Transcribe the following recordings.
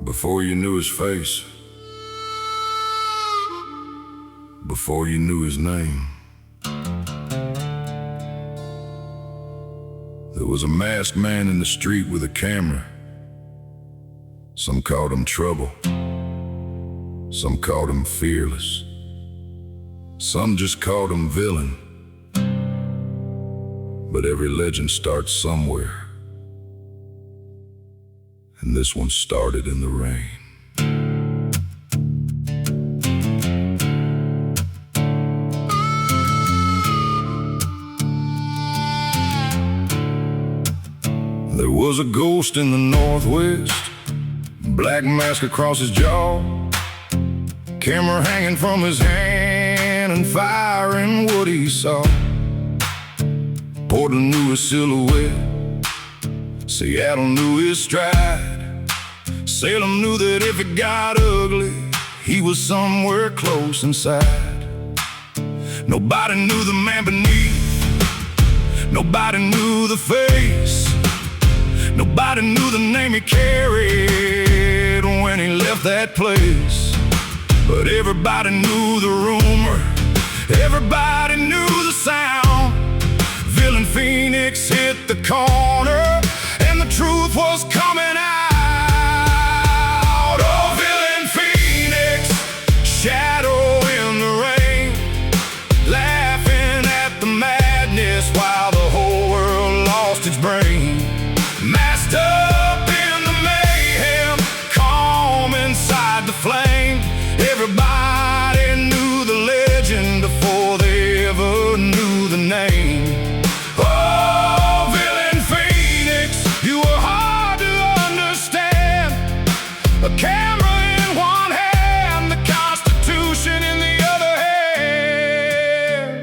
Before you knew his face, before you knew his name, there was a masked man in the street with a camera. Some called him Trouble, some called him Fearless, some just called him Villain. But every legend starts somewhere, and this one started in the rain. There was a ghost in the Northwest, black mask across his jaw, camera hanging from his hand and firing what he saw. Portland knew his silhouette, Seattle knew his stride, Salem knew that if it got ugly, he was somewhere close inside. Nobody knew the man beneath, nobody knew the face, nobody knew the name he carried when he left that place. But everybody knew the rumor, everybody knew the sound. Villain Phoenix hit the corner, and the truth was coming out. Oh, Villain Phoenix, shadow in the rain, laughing at the madness while the whole world lost its brain. Masked up in the mayhem, calm inside the flame. Everybody knew the legend before they ever knew the name. Oh, Villain Phoenix, you were hard to understand. A camera in one hand, the Constitution in the other hand.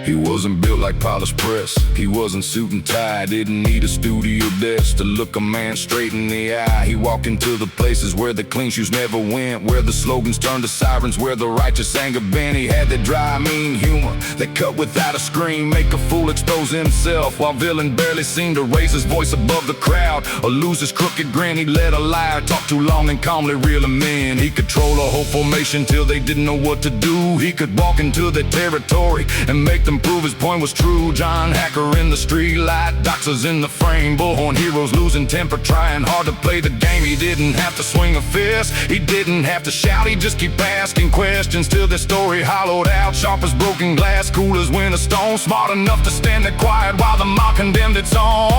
He wasn't built like polished press, he wasn't suit and tie, didn't need a studio desk to look a man straight in the eye. He walked into the places where the clean shoes never went, where the slogans turned to sirens, where the righteous anger bent. He had that dry, mean humor that cut without a scream, make a fool expose himself, while Villain barely seemed to raise his voice above the crowd or lose his crooked grin. He let a liar talk too long and calmly reel him in. He could control a whole formation till they didn't know what to do. He could walk into their territory and make them prove his point was true. John Hacker in the street light, doxers in the frame, bullhorn heroes losing temper, trying hard to play the game. He didn't have to swing a fist, he didn't have to shout, he'd just keep asking questions till their story hollowed out. Sharp as broken glass, cool as winter stone, smart enough to stand there quiet while the mob condemned its own.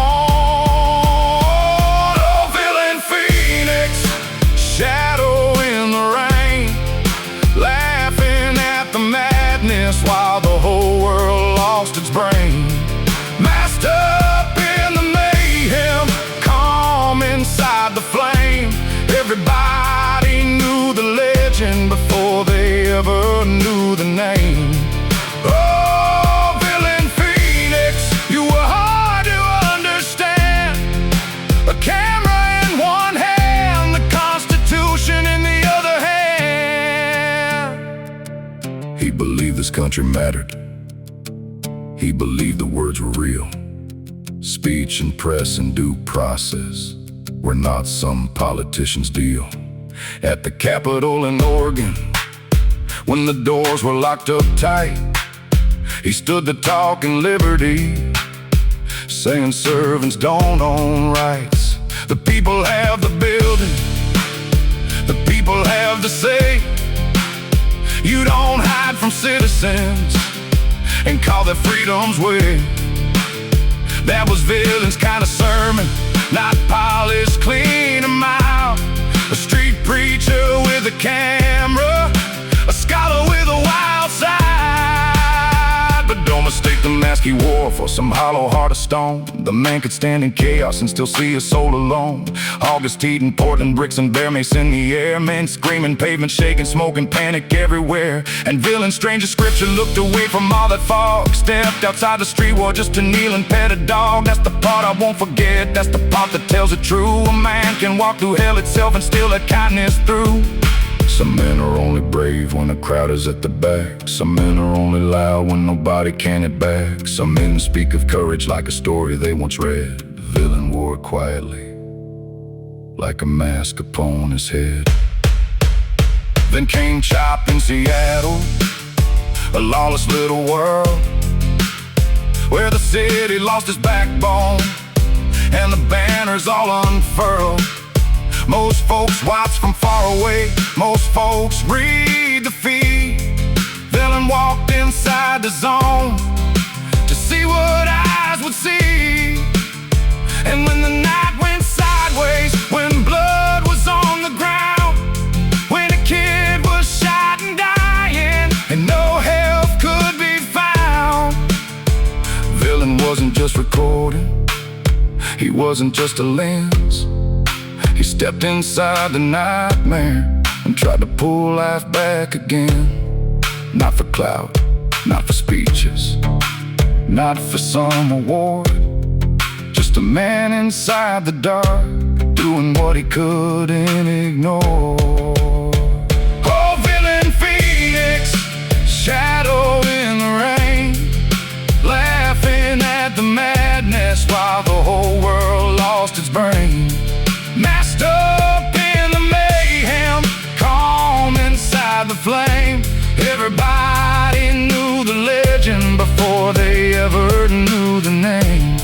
Oh, Villain Phoenix, shadow in the rain, laughing at the madness while the whole world lost its brain. Masked up in the mayhem, calm inside the flame. Everybody knew the legend before they ever knew the name. Oh, Villain Phoenix, you were hard to understand. A camera in one hand, the Constitution in the other hand. He believed this country mattered, he believed the words were real. Speech and press and due process were not some politician's deal. At the Capitol in Oregon, when the doors were locked up tight, he stood to talk in liberty, saying servants don't own rights. The people have the building, the people have the say. You don't hide from citizens and call their freedoms way. That was Villain's kind of sermon, not polished, clean and mild. A street preacher with a camera, a scholar with a wild side. But don't mistake the mask he wore for some hollow heart of stone. The man could stand in chaos and still see his soul alone. August heat and Portland bricks and bear mace in the air, men screaming, pavement shaking, smoke and panic everywhere. And Villain, strange as scripture, looked away from all that fog, stepped outside the street wall just to kneel and pet a dog. That's the part I won't forget, that's the part that tells it true. A man can walk through hell itself and still let kindness through. Some men are only brave when the crowd is at the back. Some men are only loud when nobody can it back. Some men speak of courage like a story they once read. Villain wore it quietly, like a mask upon his head. Then came Chop in Seattle, a lawless little world, where the city lost its backbone and the banners all unfurled. Most folks watch from far away, most folks read the feed. Villain walked inside the zone to see what eyes would see. And when the night went sideways, when blood was on the ground, when a kid was shot and dying and no help could be found, Villain wasn't just recording, he wasn't just a lens. He stepped inside the nightmare and tried to pull life back again. Not for clout, not for speeches, not for some award, just a man inside the dark, doing what he couldn't ignore. Oh, Villain Phoenix, shadow in the rain, laughing at the madness while the whole world lost its brain. Masked up in the mayhem, calm inside the flame. Everybody knew the legend before they ever knew the name.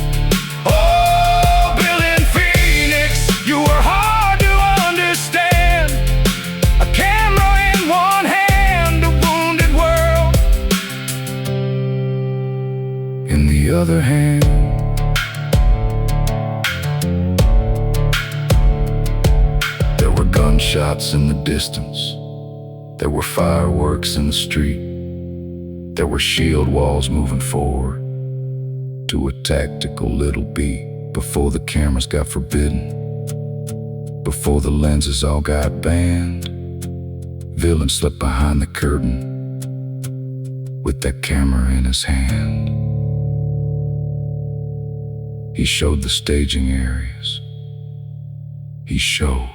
Oh, Villain Phoenix, you were hard to understand. A camera in one hand, a wounded world in the other hand. Gunshots in the distance, there were fireworks in the street, there were shield walls moving forward to a tactical little beat. Before the cameras got forbidden, before the lenses all got banned, Villain slipped behind the curtain with that camera in his hand. He showed the staging areas, he showed